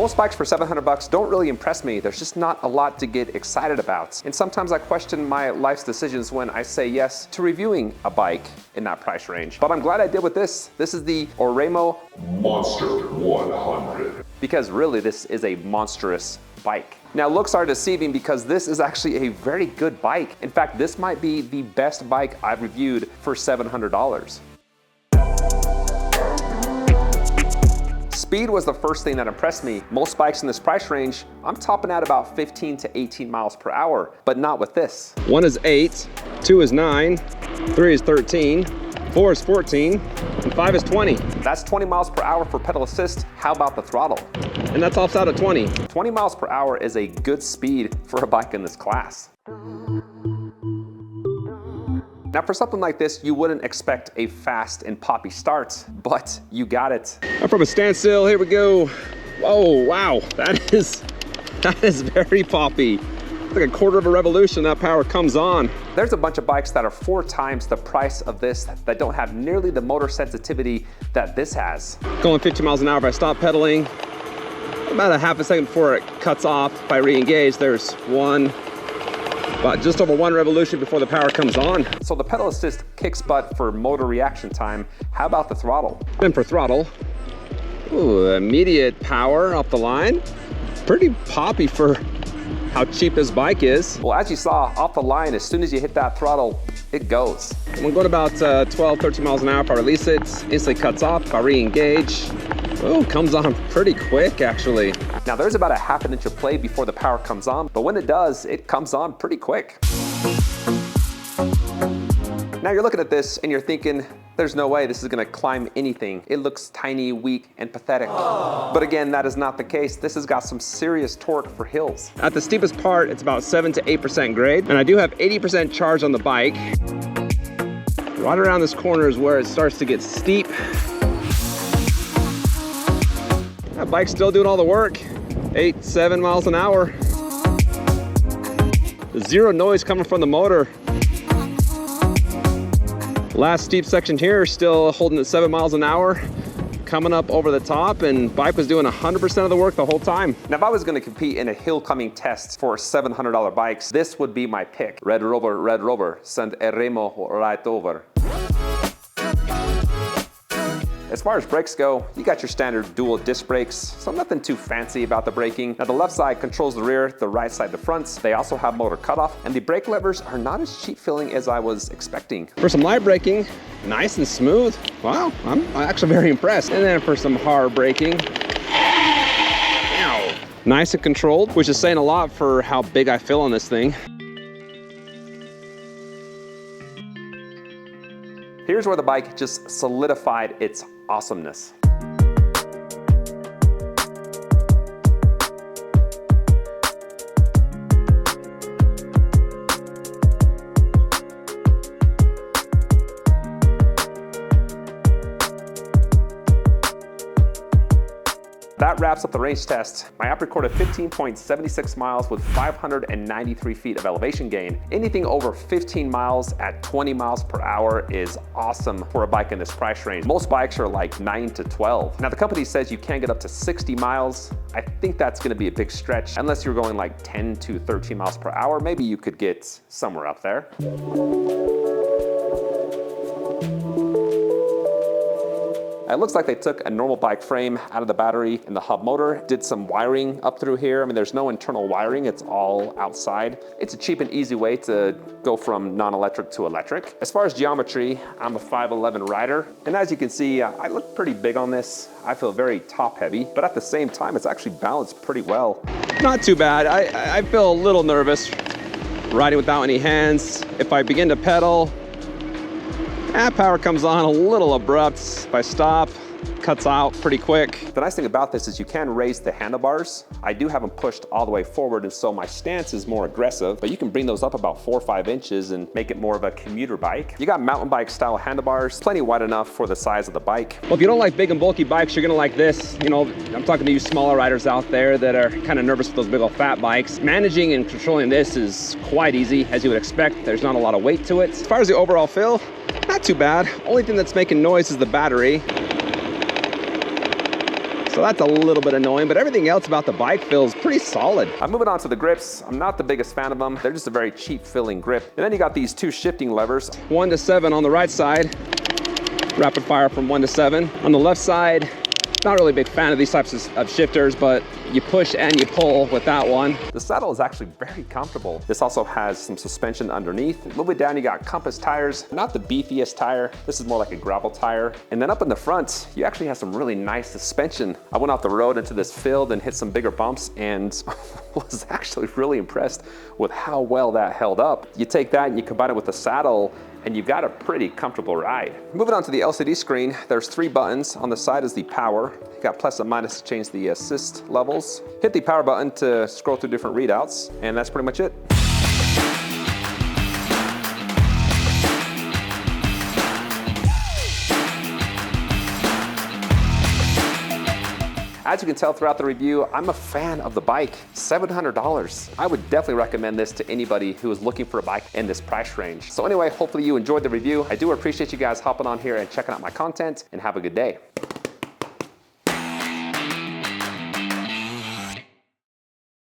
Most bikes for 700 bucks don't really impress me. There's just not a lot to get excited about. And sometimes I question my life's decisions when I say yes to reviewing a bike in that price range. But I'm glad I did with this. This is the Oraimo Monster 100. Because really this is a monstrous bike. Now looks are deceiving because this is actually a very good bike. In fact, this might be the best bike I've reviewed for $700. Speed was the first thing that impressed me. Most bikes in this price range, I'm topping at about 15 to 18 miles per hour, but not with this. 1 is 8, 2 is 9, 3 is 13, 4 is 14, and 5 is 20. That's 20 miles per hour for pedal assist. How about the throttle? And that tops out at 20. 20 miles per hour is a good speed for a bike in this class. Now for something like this, you wouldn't expect a fast and poppy start, but you got it. Up from a standstill, here we go. Whoa, wow, that is very poppy. Like a quarter of a revolution, that power comes on. There's a bunch of bikes that are 4 times the price of this that don't have nearly the motor sensitivity that this has. Going 50 miles an hour if I stop pedaling. About a half a second before it cuts off. If I re-engage, there's about just over 1 revolution before the power comes on. So the pedal assist kicks butt for motor reaction time. How about the throttle? And for throttle, ooh, immediate power off the line. Pretty poppy for how cheap this bike is. Well, as you saw, off the line, as soon as you hit that throttle, it goes. I'm going about 12, 13 miles an hour. If I release it, instantly cuts off. If I re-engage, oh, comes on pretty quick, actually. Now there's about a half an inch of play before the power comes on, but when it does, it comes on pretty quick. Now you're looking at this and you're thinking, there's no way this is gonna climb anything. It looks tiny, weak, and pathetic. But again, that is not the case. This has got some serious torque for hills. At the steepest part, it's about 7 to 8% grade, and I do have 80% charge on the bike. Right around this corner is where it starts to get steep. That bike's still doing all the work. 8, 7 miles an hour. Zero noise coming from the motor. Last steep section here, still holding at 7 miles an hour. Coming up over the top, and bike was doing 100% of the work the whole time. Now if I was gonna compete in a hill climbing test for $700 bikes, this would be my pick. Red Rover, send Oraimo right over. As far as brakes go, you got your standard dual disc brakes, so nothing too fancy about the braking. Now the left side controls the rear, the right side the fronts. They also have motor cutoff, and the brake levers are not as cheap feeling as I was expecting. For some light braking, nice and smooth. Wow, I'm actually very impressed. And then for some hard braking, nice and controlled, which is saying a lot for how big I feel on this thing. Here's where the bike just solidified its awesomeness. That wraps up the range test. My app recorded 15.76 miles with 593 feet of elevation gain. Anything over 15 miles at 20 miles per hour is awesome for a bike in this price range. Most bikes are like 9 to 12. Now the company says you can get up to 60 miles. I think that's gonna be a big stretch. Unless you're going like 10 to 13 miles per hour, maybe you could get somewhere up there. It looks like they took a normal bike frame out of the battery and the hub motor, did some wiring up through here. I mean, there's no internal wiring, it's all outside. It's a cheap and easy way to go from non-electric to electric. As far as geometry, I'm a 5'11" rider, and as you can see, I look pretty big on this. I feel very top heavy, but at the same time, it's actually balanced pretty well. Not too bad. I feel a little nervous riding without any hands. If I begin to pedal, power comes on a little abrupt. If I stop, cuts out pretty quick. The nice thing about this is you can raise the handlebars. I do have them pushed all the way forward, and so my stance is more aggressive, but you can bring those up about 4 or 5 inches and make it more of a commuter bike. You got mountain bike style handlebars, plenty wide enough for the size of the bike. Well, if you don't like big and bulky bikes, you're gonna like this. You know, I'm talking to you smaller riders out there that are kind of nervous with those big old fat bikes. Managing and controlling this is quite easy, as you would expect. There's not a lot of weight to it. As far as the overall feel, not too bad. Only thing that's making noise is the battery. So that's a little bit annoying, but everything else about the bike feels pretty solid. I'm moving on to the grips. I'm not the biggest fan of them. They're just a very cheap feeling grip. And then you got these two shifting levers. 1 to 7 on the right side, rapid fire from 1 to 7. On the left side, not really a big fan of these types of shifters, but you push and you pull with that one. The saddle is actually very comfortable. This also has some suspension underneath. A little bit down, you got compass tires, not the beefiest tire. This is more like a gravel tire. And then up in the front, you actually have some really nice suspension. I went off the road into this field and hit some bigger bumps and was actually really impressed with how well that held up. You take that and you combine it with the saddle and you've got a pretty comfortable ride. Moving on to the LCD screen, there's 3 buttons. On the side is the power. You got plus and minus to change the assist levels. Hit the power button to scroll through different readouts, and that's pretty much it. As you can tell throughout the review, I'm a fan of the bike. $700. I would definitely recommend this to anybody who is looking for a bike in this price range. So anyway, hopefully you enjoyed the review. I do appreciate you guys hopping on here and checking out my content, and have a good day.